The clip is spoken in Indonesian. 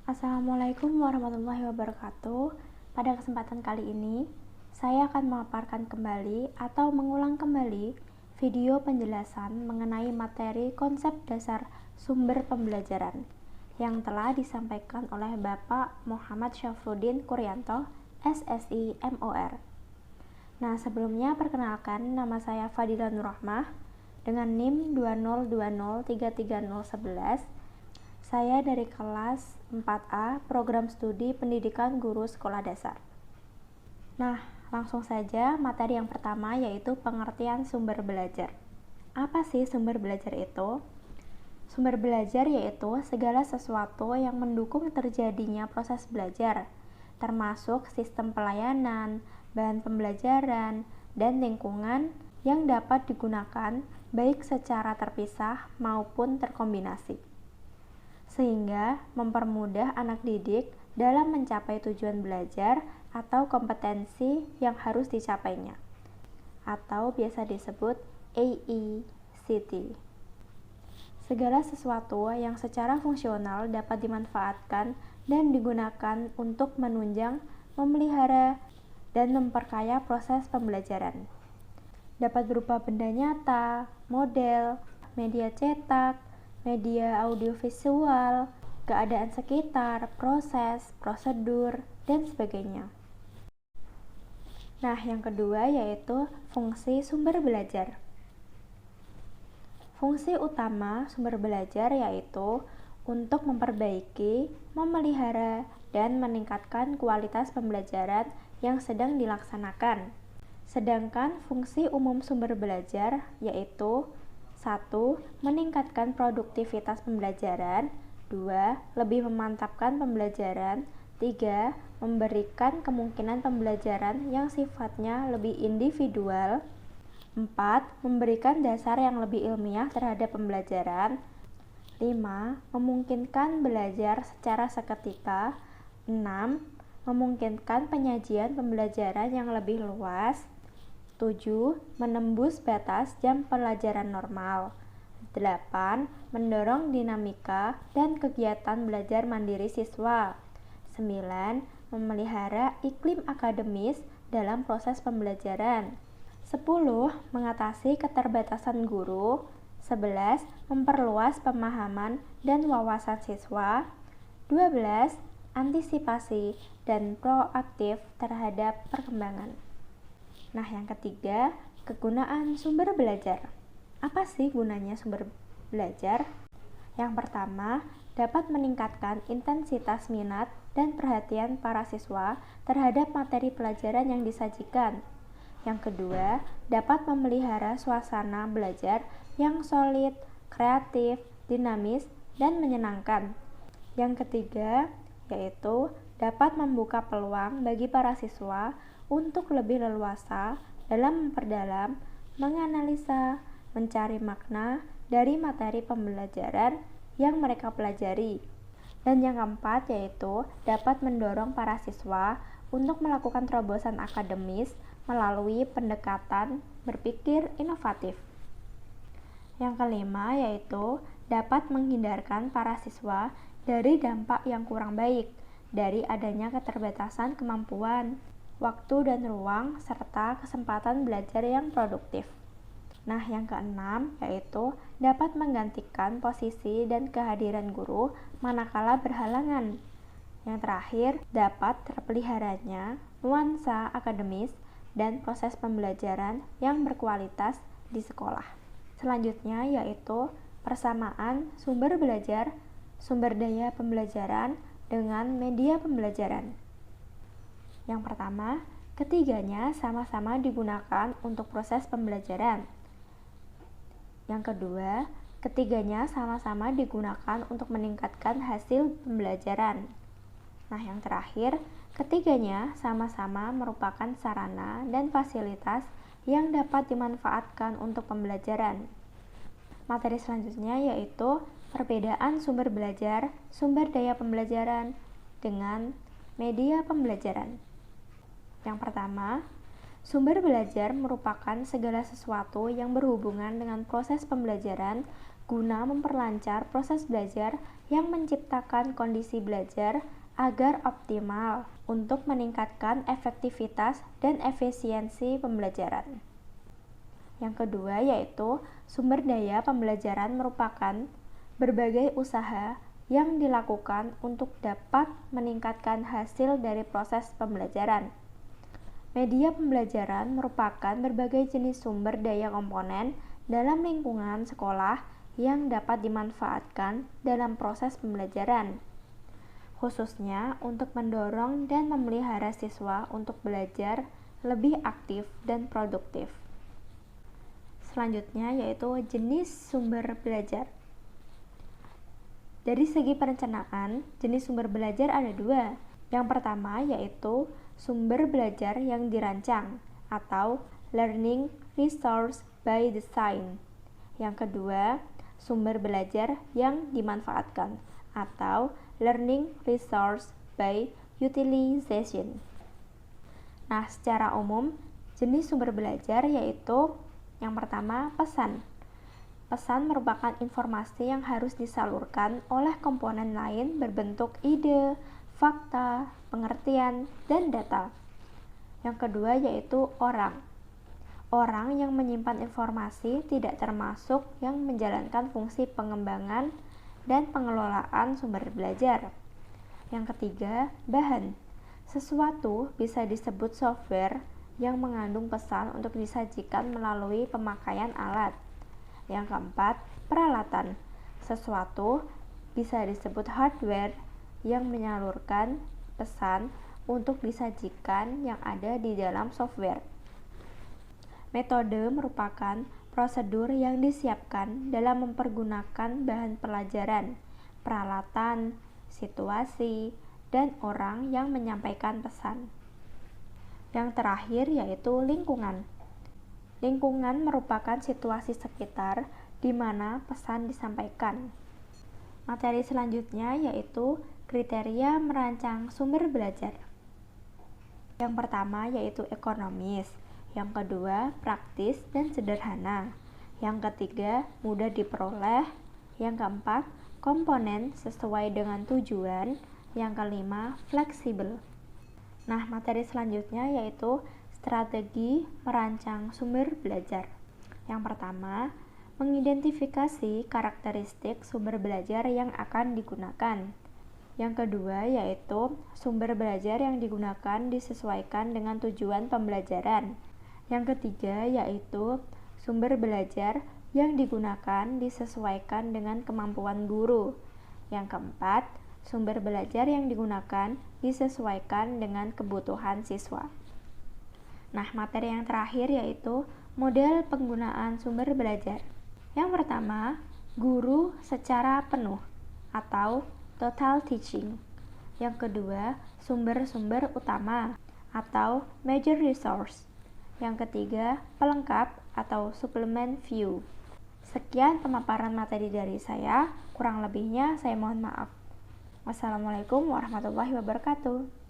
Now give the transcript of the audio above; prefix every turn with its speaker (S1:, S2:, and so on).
S1: Assalamualaikum warahmatullahi wabarakatuh. Pada kesempatan kali ini, saya akan memaparkan kembali atau mengulang kembali video penjelasan mengenai materi konsep dasar sumber pembelajaran yang telah disampaikan oleh Bapak Muhammad Syafruddin Kuryanto, SSI MOR. Nah, sebelumnya perkenalkan, nama saya Fadila Nurrahmah dengan NIM 202033011. Saya dari kelas 4A, Program Studi Pendidikan Guru Sekolah Dasar. Nah, langsung saja materi yang pertama yaitu pengertian sumber belajar. Apa sih sumber belajar itu? Sumber belajar yaitu segala sesuatu yang mendukung terjadinya proses belajar, termasuk sistem pelayanan, bahan pembelajaran, dan lingkungan yang dapat digunakan baik secara terpisah maupun terkombinasi, sehingga mempermudah anak didik dalam mencapai tujuan belajar atau kompetensi yang harus dicapainya, atau biasa disebut AECT. Segala sesuatu yang secara fungsional dapat dimanfaatkan dan digunakan untuk menunjang, memelihara, dan memperkaya proses pembelajaran. Dapat berupa benda nyata, model, media cetak, media audiovisual, keadaan sekitar, proses, prosedur, dan sebagainya. Nah, yang kedua yaitu fungsi sumber belajar. Fungsi utama sumber belajar yaitu untuk memperbaiki, memelihara, dan meningkatkan kualitas pembelajaran yang sedang dilaksanakan. Sedangkan fungsi umum sumber belajar yaitu 1. Meningkatkan produktivitas pembelajaran. 2. Lebih memantapkan pembelajaran. 3. Memberikan kemungkinan pembelajaran yang sifatnya lebih individual. 4. Memberikan dasar yang lebih ilmiah terhadap pembelajaran. 5. Memungkinkan belajar secara seketika. 6. Memungkinkan penyajian pembelajaran yang lebih luas. 7. Menembus batas jam pelajaran normal. 8. Mendorong dinamika dan kegiatan belajar mandiri siswa. 9. Memelihara iklim akademis dalam proses pembelajaran. 10. Mengatasi keterbatasan guru. 11. Memperluas pemahaman dan wawasan siswa. 12. Antisipasi dan proaktif terhadap perkembangan. Nah, yang ketiga, kegunaan sumber belajar. Apa sih gunanya sumber belajar? Yang pertama, dapat meningkatkan intensitas minat dan perhatian para siswa terhadap materi pelajaran yang disajikan. Yang kedua, dapat memelihara suasana belajar yang solid, kreatif, dinamis, dan menyenangkan. Yang ketiga, yaitu dapat membuka peluang bagi para siswa untuk lebih leluasa dalam memperdalam, menganalisa, mencari makna dari materi pembelajaran yang mereka pelajari. Dan yang keempat yaitu dapat mendorong para siswa untuk melakukan terobosan akademis melalui pendekatan berpikir inovatif. Yang kelima yaitu dapat menghindarkan para siswa dari dampak yang kurang baik dari adanya keterbatasan kemampuan, waktu dan ruang, serta kesempatan belajar yang produktif. Nah, yang keenam yaitu dapat menggantikan posisi dan kehadiran guru manakala berhalangan. Yang terakhir, dapat terpeliharanya nuansa akademis dan proses pembelajaran yang berkualitas di sekolah. Selanjutnya yaitu persamaan sumber belajar, sumber daya pembelajaran dengan media pembelajaran. Yang pertama, ketiganya sama-sama digunakan untuk proses pembelajaran. Yang kedua, ketiganya sama-sama digunakan untuk meningkatkan hasil pembelajaran. Nah, yang terakhir, ketiganya sama-sama merupakan sarana dan fasilitas yang dapat dimanfaatkan untuk pembelajaran. Materi selanjutnya yaitu perbedaan sumber belajar, sumber daya pembelajaran dengan media pembelajaran. Yang pertama, Sumber belajar merupakan segala sesuatu yang berhubungan dengan proses pembelajaran guna memperlancar proses belajar yang menciptakan kondisi belajar agar optimal untuk meningkatkan efektivitas dan efisiensi pembelajaran. Yang kedua yaitu sumber daya pembelajaran merupakan berbagai usaha yang dilakukan untuk dapat meningkatkan hasil dari proses pembelajaran. Media pembelajaran merupakan berbagai jenis sumber daya komponen dalam lingkungan sekolah yang dapat dimanfaatkan dalam proses pembelajaran, khususnya untuk mendorong dan memelihara siswa untuk belajar lebih aktif dan produktif. Selanjutnya yaitu jenis sumber belajar. Dari segi perencanaan, jenis sumber belajar ada dua. Yang pertama yaitu sumber belajar yang dirancang atau learning resource by design. Yang kedua, sumber belajar yang dimanfaatkan atau learning resource by utilization. Nah, secara umum, jenis sumber belajar yaitu yang pertama, pesan. Pesan merupakan informasi yang harus disalurkan oleh komponen lain berbentuk ide, fakta, pengertian, dan data. Yang kedua yaitu orang. Orang yang menyimpan informasi tidak termasuk yang menjalankan fungsi pengembangan dan pengelolaan sumber belajar. Yang ketiga, bahan. Sesuatu bisa disebut software yang mengandung pesan untuk disajikan melalui pemakaian alat. Yang keempat, peralatan. Sesuatu bisa disebut hardware yang menyalurkan pesan untuk disajikan yang ada di dalam software. Metode merupakan prosedur yang disiapkan dalam mempergunakan bahan pelajaran, peralatan, situasi, dan orang yang menyampaikan pesan. Yang terakhir yaitu lingkungan. Lingkungan merupakan situasi sekitar di mana pesan disampaikan. Materi selanjutnya yaitu kriteria merancang sumber belajar. Yang pertama yaitu ekonomis, yang kedua praktis dan sederhana, yang ketiga mudah diperoleh, yang keempat komponen sesuai dengan tujuan, yang kelima fleksibel. Nah, materi selanjutnya yaitu strategi merancang sumber belajar. Yang pertama, mengidentifikasi karakteristik sumber belajar yang akan digunakan. Yang kedua yaitu sumber belajar yang digunakan disesuaikan dengan tujuan pembelajaran. Yang ketiga yaitu sumber belajar yang digunakan disesuaikan dengan kemampuan guru. Yang keempat, sumber belajar yang digunakan disesuaikan dengan kebutuhan siswa. Nah, materi yang terakhir yaitu model penggunaan sumber belajar. Yang pertama, guru secara penuh atau total teaching. Yang kedua, sumber-sumber utama atau major resource. Yang ketiga, pelengkap atau supplement view. Sekian pemaparan materi dari saya, kurang lebihnya saya mohon maaf. Wassalamualaikum warahmatullahi wabarakatuh.